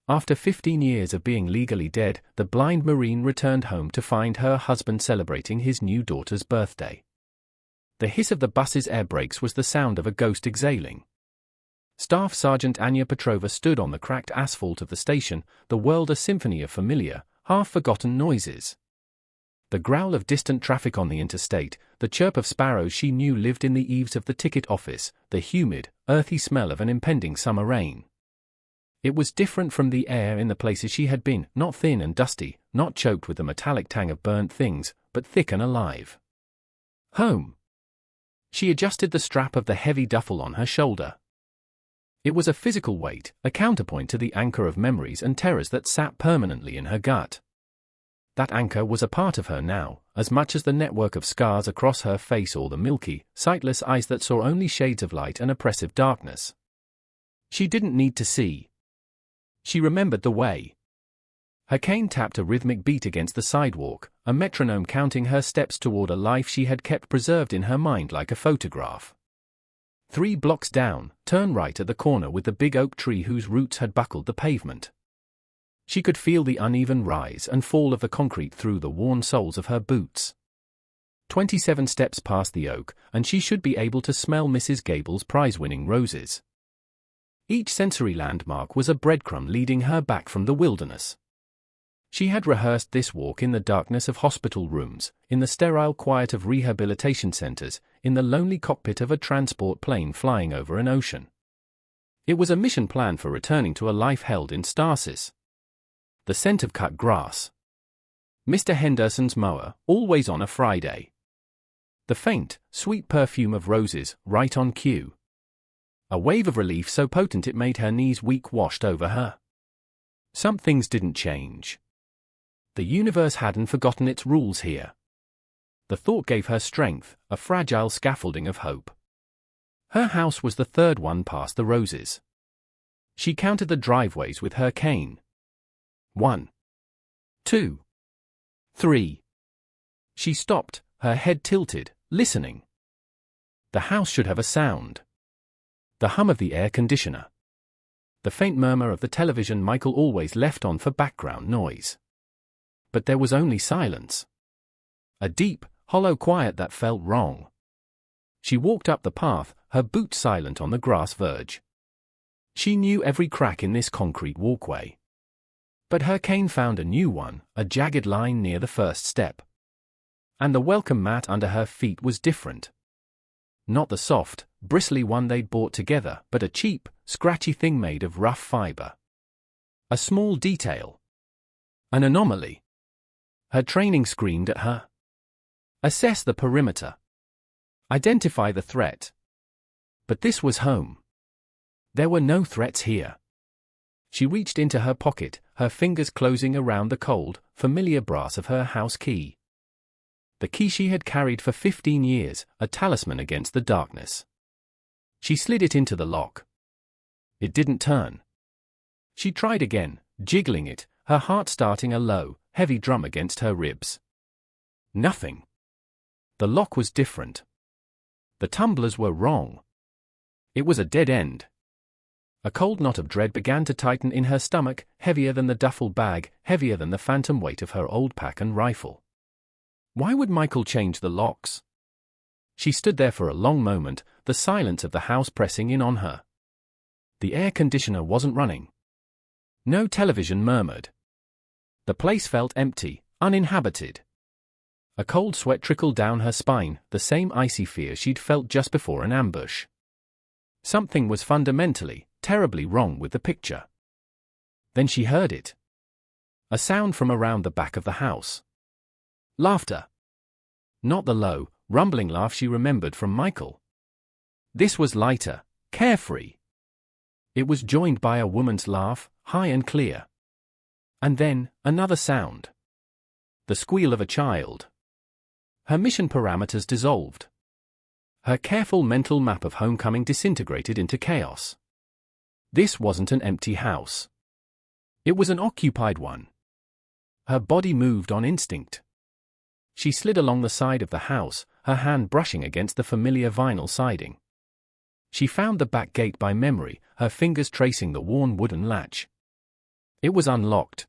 After 15 years of being legally dead, the blind Marine returned home to find her husband celebrating his new daughter's birthday. The hiss of the bus's air brakes was the sound of a ghost exhaling. Staff Sergeant Anya Petrova stood on the cracked asphalt of the station, the world a symphony of familiar, half-forgotten noises. The growl of distant traffic on the interstate, the chirp of sparrows she knew lived in the eaves of the ticket office, the humid, earthy smell of an impending summer rain. It was different from the air in the places she had been, not thin and dusty, not choked with the metallic tang of burnt things, but thick and alive. Home. She adjusted the strap of the heavy duffel on her shoulder. It was a physical weight, a counterpoint to the anchor of memories and terrors that sat permanently in her gut. That anchor was a part of her now, as much as the network of scars across her face or the milky, sightless eyes that saw only shades of light and oppressive darkness. She didn't need to see. She remembered the way. Her cane tapped a rhythmic beat against the sidewalk, a metronome counting her steps toward a life she had kept preserved in her mind like a photograph. 3 blocks down, turn right at the corner with the big oak tree whose roots had buckled the pavement. She could feel the uneven rise and fall of the concrete through the worn soles of her boots. 27 steps past the oak, and she should be able to smell Mrs. Gable's prize-winning roses. Each sensory landmark was a breadcrumb leading her back from the wilderness. She had rehearsed this walk in the darkness of hospital rooms, in the sterile quiet of rehabilitation centers, in the lonely cockpit of a transport plane flying over an ocean. It was a mission plan for returning to a life held in stasis. The scent of cut grass. Mr. Henderson's mower, always on a Friday. The faint, sweet perfume of roses, right on cue. A wave of relief so potent it made her knees weak washed over her. Some things didn't change. The universe hadn't forgotten its rules here. The thought gave her strength, a fragile scaffolding of hope. Her house was the third one past the roses. She counted the driveways with her cane. 1, 2, 3. She stopped, her head tilted, listening. The house should have a sound. The hum of the air conditioner. The faint murmur of the television Michael always left on for background noise. But there was only silence. A deep, hollow quiet that felt wrong. She walked up the path, her boots silent on the grass verge. She knew every crack in this concrete walkway. But her cane found a new one, a jagged line near the first step. And the welcome mat under her feet was different. Not the soft, bristly one they'd bought together, but a cheap, scratchy thing made of rough fiber. A small detail. An anomaly. Her training screamed at her. Assess the perimeter. Identify the threat. But this was home. There were no threats here. She reached into her pocket, her fingers closing around the cold, familiar brass of her house key. The key she had carried for 15 years, a talisman against the darkness. She slid it into the lock. It didn't turn. She tried again, jiggling it, her heart starting a low, heavy drum against her ribs. Nothing. The lock was different. The tumblers were wrong. It was a dead end. A cold knot of dread began to tighten in her stomach, heavier than the duffel bag, heavier than the phantom weight of her old pack and rifle. Why would Michael change the locks? She stood there for a long moment, the silence of the house pressing in on her. The air conditioner wasn't running. No television murmured. The place felt empty, uninhabited. A cold sweat trickled down her spine, the same icy fear she'd felt just before an ambush. Something was fundamentally, terribly wrong with the picture. Then she heard it. A sound from around the back of the house. Laughter. Not the low, rumbling laugh she remembered from Michael. This was lighter, carefree. It was joined by a woman's laugh, high and clear. And then, another sound. The squeal of a child. Her mission parameters dissolved. Her careful mental map of homecoming disintegrated into chaos. This wasn't an empty house. It was an occupied one. Her body moved on instinct. She slid along the side of the house, her hand brushing against the familiar vinyl siding. She found the back gate by memory, her fingers tracing the worn wooden latch. It was unlocked.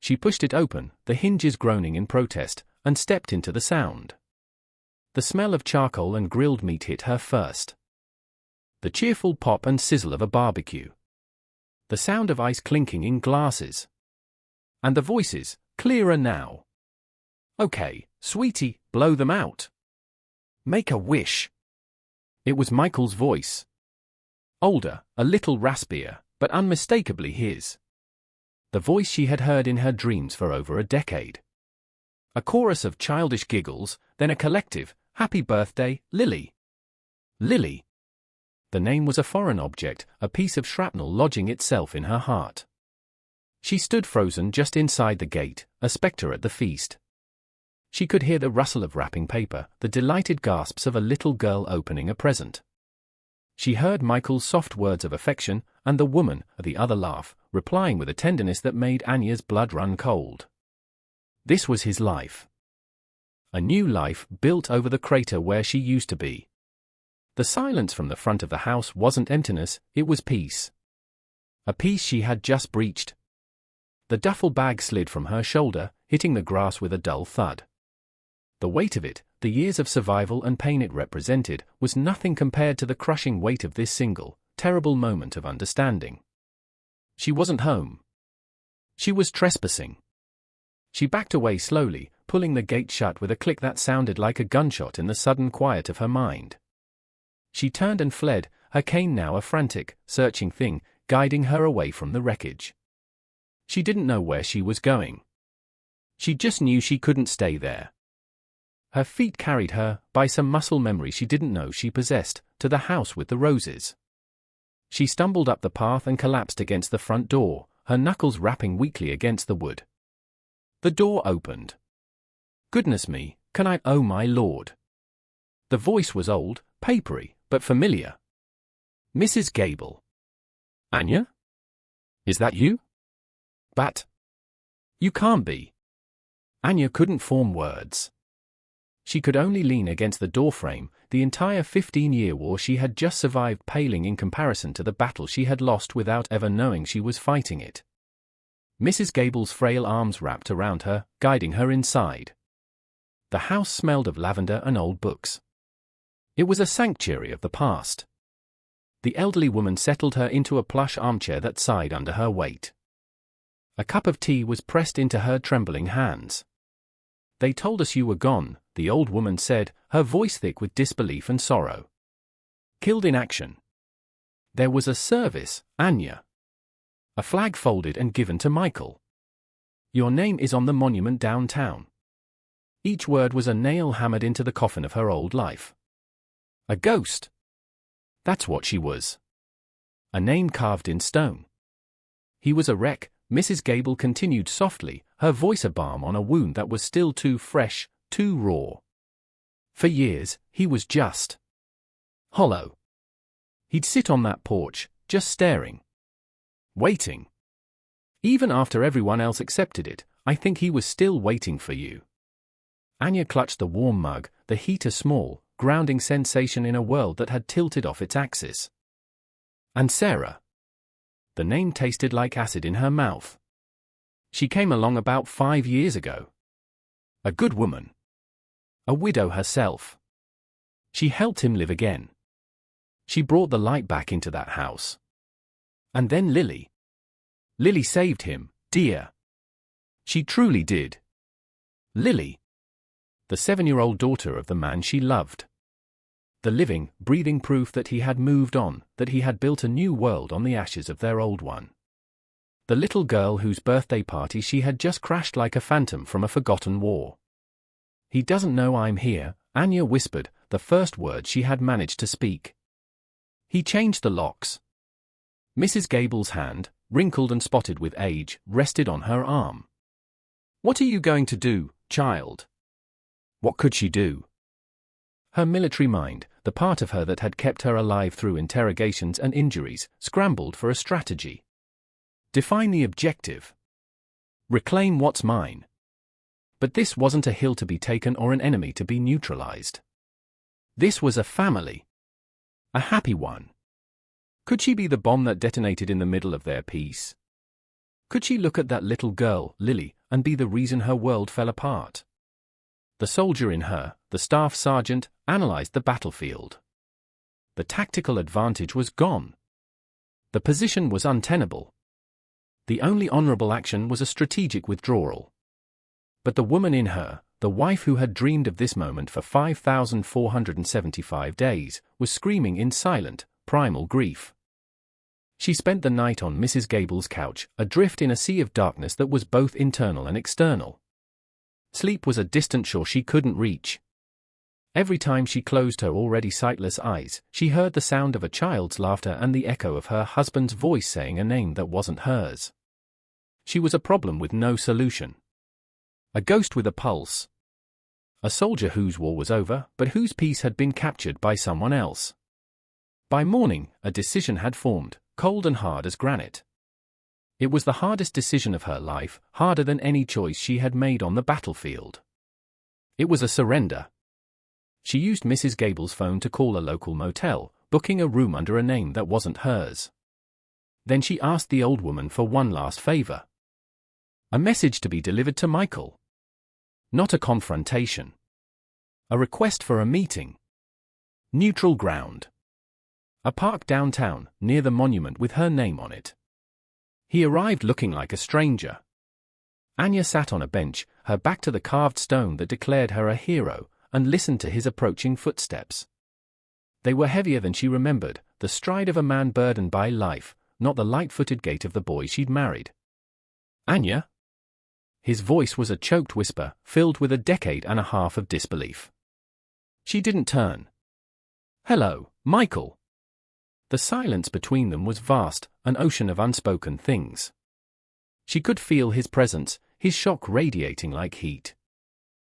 She pushed it open, the hinges groaning in protest, and stepped into the sound. The smell of charcoal and grilled meat hit her first. The cheerful pop and sizzle of a barbecue. The sound of ice clinking in glasses. And the voices, clearer now. "Okay, sweetie, blow them out. Make a wish." It was Michael's voice. Older, a little raspier, but unmistakably his. The voice she had heard in her dreams for over a decade. A chorus of childish giggles, then a collective, "Happy birthday, Lily." Lily. The name was a foreign object, a piece of shrapnel lodging itself in her heart. She stood frozen just inside the gate, a spectre at the feast. She could hear the rustle of wrapping paper, the delighted gasps of a little girl opening a present. She heard Michael's soft words of affection, and the woman, the other laugh, replying with a tenderness that made Anya's blood run cold. This was his life. A new life built over the crater where she used to be. The silence from the front of the house wasn't emptiness, it was peace. A peace she had just breached. The duffel bag slid from her shoulder, hitting the grass with a dull thud. The weight of it, the years of survival and pain it represented, was nothing compared to the crushing weight of this single, terrible moment of understanding. She wasn't home. She was trespassing. She backed away slowly, pulling the gate shut with a click that sounded like a gunshot in the sudden quiet of her mind. She turned and fled, her cane now a frantic, searching thing, guiding her away from the wreckage. She didn't know where she was going. She just knew she couldn't stay there. Her feet carried her, by some muscle memory she didn't know she possessed, to the house with the roses. She stumbled up the path and collapsed against the front door, her knuckles rapping weakly against the wood. The door opened. "Goodness me, can I, oh my lord." The voice was old, papery, but familiar. "Mrs. Gable." "Anya? Is that you?" "But you can't be." Anya couldn't form words. She could only lean against the doorframe, the entire 15-year war she had just survived paling in comparison to the battle she had lost without ever knowing she was fighting it. Mrs. Gable's frail arms wrapped around her, guiding her inside. The house smelled of lavender and old books. It was a sanctuary of the past. The elderly woman settled her into a plush armchair that sighed under her weight. A cup of tea was pressed into her trembling hands. "They told us you were gone," the old woman said, her voice thick with disbelief and sorrow. "Killed in action." "There was a service, Anya." A flag folded and given to Michael. "Your name is on the monument downtown." Each word was a nail hammered into the coffin of her old life. A ghost. That's what she was. A name carved in stone. "He was a wreck," Mrs. Gable continued softly, her voice a balm on a wound that was still too fresh, too raw. "For years, he was just hollow. He'd sit on that porch, just staring. Waiting. Even after everyone else accepted it, I think he was still waiting for you." Anya clutched the warm mug, the heat a small, grounding sensation in a world that had tilted off its axis. "And Sarah." The name tasted like acid in her mouth. "She came along about 5 years ago. A good woman. A widow herself. She helped him live again. She brought the light back into that house. And then Lily. Lily saved him, dear. She truly did. Lily. The 7-year-old daughter of the man she loved. The living, breathing proof that he had moved on, that he had built a new world on the ashes of their old one. The little girl whose birthday party she had just crashed like a phantom from a forgotten war. "He doesn't know I'm here," Anya whispered, the first word she had managed to speak. "He changed the locks." Mrs. Gable's hand, wrinkled and spotted with age, rested on her arm. "What are you going to do, child?" What could she do? Her military mind, the part of her that had kept her alive through interrogations and injuries, scrambled for a strategy. Define the objective. Reclaim what's mine. But this wasn't a hill to be taken or an enemy to be neutralized. This was a family. A happy one. Could she be the bomb that detonated in the middle of their peace? Could she look at that little girl, Lily, and be the reason her world fell apart? The soldier in her, the staff sergeant, analyzed the battlefield. The tactical advantage was gone. The position was untenable. The only honorable action was a strategic withdrawal. But the woman in her, the wife who had dreamed of this moment for 5,475 days, was screaming in silent, primal grief. She spent the night on Mrs. Gable's couch, adrift in a sea of darkness that was both internal and external. Sleep was a distant shore she couldn't reach. Every time she closed her already sightless eyes, she heard the sound of a child's laughter and the echo of her husband's voice saying a name that wasn't hers. She was a problem with no solution. A ghost with a pulse. A soldier whose war was over, but whose peace had been captured by someone else. By morning, a decision had formed, cold and hard as granite. It was the hardest decision of her life, harder than any choice she had made on the battlefield. It was a surrender. She used Mrs. Gable's phone to call a local motel, booking a room under a name that wasn't hers. Then she asked the old woman for one last favor. A message to be delivered to Michael. Not a confrontation. A request for a meeting. Neutral ground. A park downtown, near the monument with her name on it. He arrived looking like a stranger. Anya sat on a bench, her back to the carved stone that declared her a hero, and listened to his approaching footsteps. They were heavier than she remembered, the stride of a man burdened by life, not the light-footed gait of the boy she'd married. Anya? His voice was a choked whisper, filled with a decade and a half of disbelief. She didn't turn. Hello, Michael. The silence between them was vast, an ocean of unspoken things. She could feel his presence, his shock radiating like heat.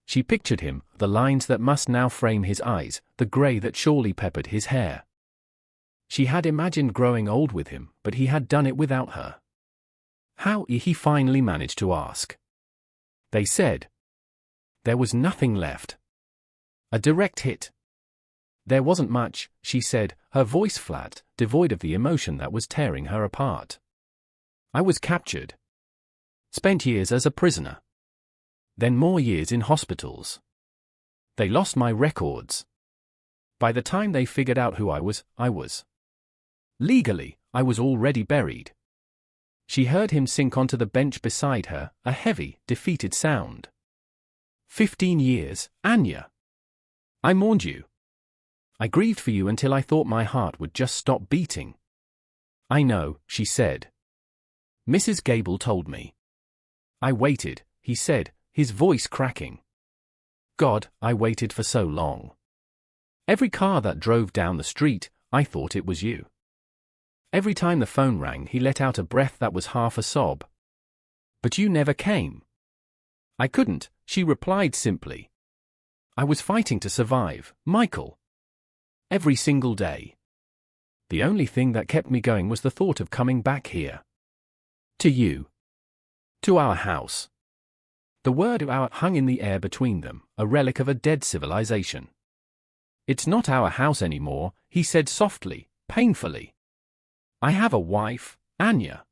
She pictured him, the lines that must now frame his eyes, the grey that surely peppered his hair. She had imagined growing old with him, but he had done it without her. How he finally managed to ask. They said. There was nothing left. A direct hit. There wasn't much, she said, her voice flat, devoid of the emotion that was tearing her apart. I was captured. Spent years as a prisoner. Then more years in hospitals. They lost my records. By the time they figured out who I was. Legally, I was already buried. She heard him sink onto the bench beside her, a heavy, defeated sound. 15 years, Anya. I mourned you. I grieved for you until I thought my heart would just stop beating. I know, she said. Mrs. Gable told me. I waited, he said, his voice cracking. God, I waited for so long. Every car that drove down the street, I thought it was you. Every time the phone rang, he let out a breath that was half a sob. But you never came. I couldn't, she replied simply. I was fighting to survive, Michael. Every single day. The only thing that kept me going was the thought of coming back here. To you. To our house. The word "our" hung in the air between them, a relic of a dead civilization. It's not our house anymore, he said softly, painfully. I have a wife, Anya.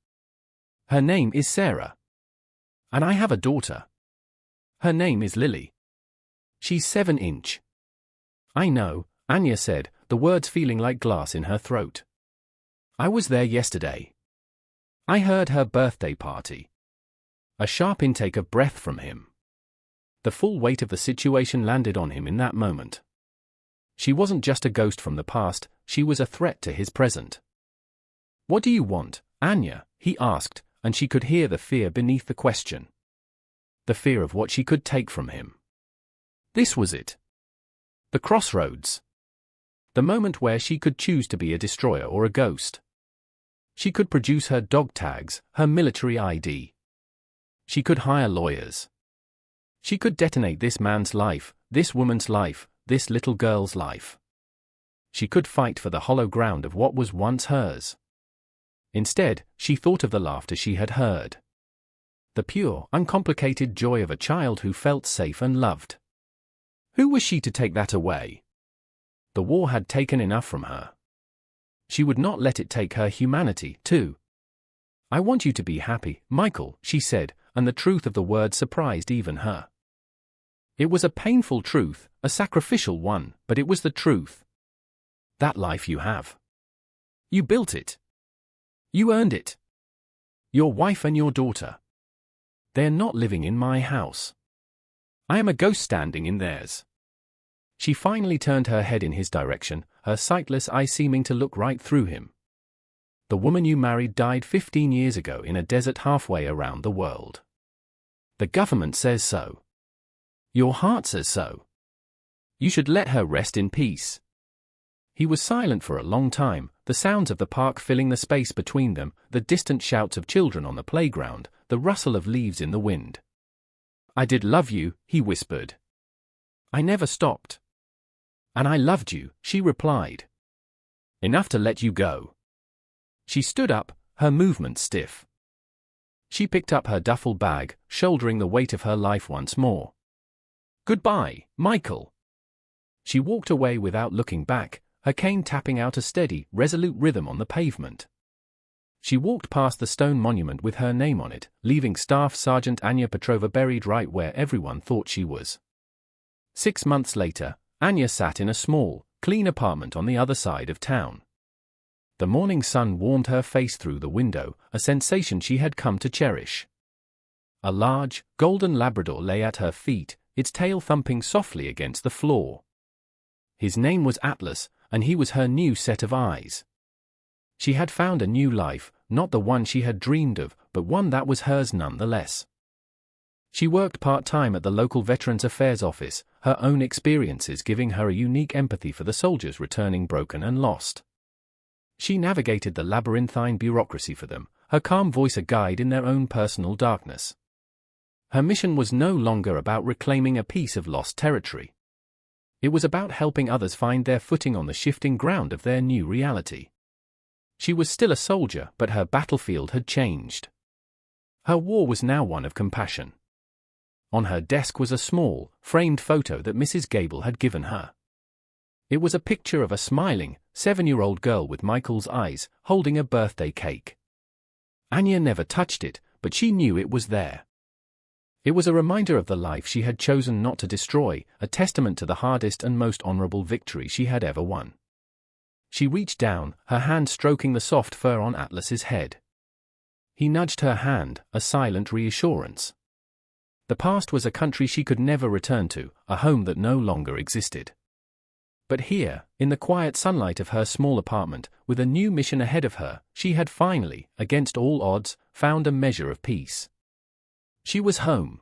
Her name is Sarah. And I have a daughter. Her name is Lily. She's 7-inch. I know, Anya said, the words feeling like glass in her throat. I was there yesterday. I heard her birthday party. A sharp intake of breath from him. The full weight of the situation landed on him in that moment. She wasn't just a ghost from the past, she was a threat to his present. What do you want, Anya? He asked, and she could hear the fear beneath the question. The fear of what she could take from him. This was it. The crossroads. The moment where she could choose to be a destroyer or a ghost. She could produce her dog tags, her military ID. She could hire lawyers. She could detonate this man's life, this woman's life, this little girl's life. She could fight for the hollow ground of what was once hers. Instead, she thought of the laughter she had heard. The pure, uncomplicated joy of a child who felt safe and loved. Who was she to take that away? The war had taken enough from her. She would not let it take her humanity, too. I want you to be happy, Michael, she said, and the truth of the word surprised even her. It was a painful truth, a sacrificial one, but it was the truth. That life you have. You built it. You earned it. Your wife and your daughter. They're not living in my house. I am a ghost standing in theirs. She finally turned her head in his direction, her sightless eye seeming to look right through him. The woman you married died 15 years ago in a desert halfway around the world. The government says so. Your heart says so. You should let her rest in peace. He was silent for a long time, the sounds of the park filling the space between them, the distant shouts of children on the playground, the rustle of leaves in the wind. I did love you, he whispered. I never stopped. And I loved you, she replied. Enough to let you go. She stood up, her movements stiff. She picked up her duffel bag, shouldering the weight of her life once more. Goodbye, Michael. She walked away without looking back, her cane tapping out a steady, resolute rhythm on the pavement. She walked past the stone monument with her name on it, leaving Staff Sergeant Anya Petrova buried right where everyone thought she was. 6 months later, Anya sat in a small, clean apartment on the other side of town. The morning sun warmed her face through the window, a sensation she had come to cherish. A large, golden Labrador lay at her feet, its tail thumping softly against the floor. His name was Atlas, and he was her new set of eyes. She had found a new life, not the one she had dreamed of, but one that was hers nonetheless. She worked part-time at the local Veterans Affairs office, her own experiences giving her a unique empathy for the soldiers returning broken and lost. She navigated the labyrinthine bureaucracy for them, her calm voice a guide in their own personal darkness. Her mission was no longer about reclaiming a piece of lost territory. It was about helping others find their footing on the shifting ground of their new reality. She was still a soldier, but her battlefield had changed. Her war was now one of compassion. On her desk was a small, framed photo that Mrs. Gable had given her. It was a picture of a smiling, 7-year-old girl with Michael's eyes, holding a birthday cake. Anya never touched it, but she knew it was there. It was a reminder of the life she had chosen not to destroy, a testament to the hardest and most honorable victory she had ever won. She reached down, her hand stroking the soft fur on Atlas's head. He nudged her hand, a silent reassurance. The past was a country she could never return to, a home that no longer existed. But here, in the quiet sunlight of her small apartment, with a new mission ahead of her, she had finally, against all odds, found a measure of peace. She was home.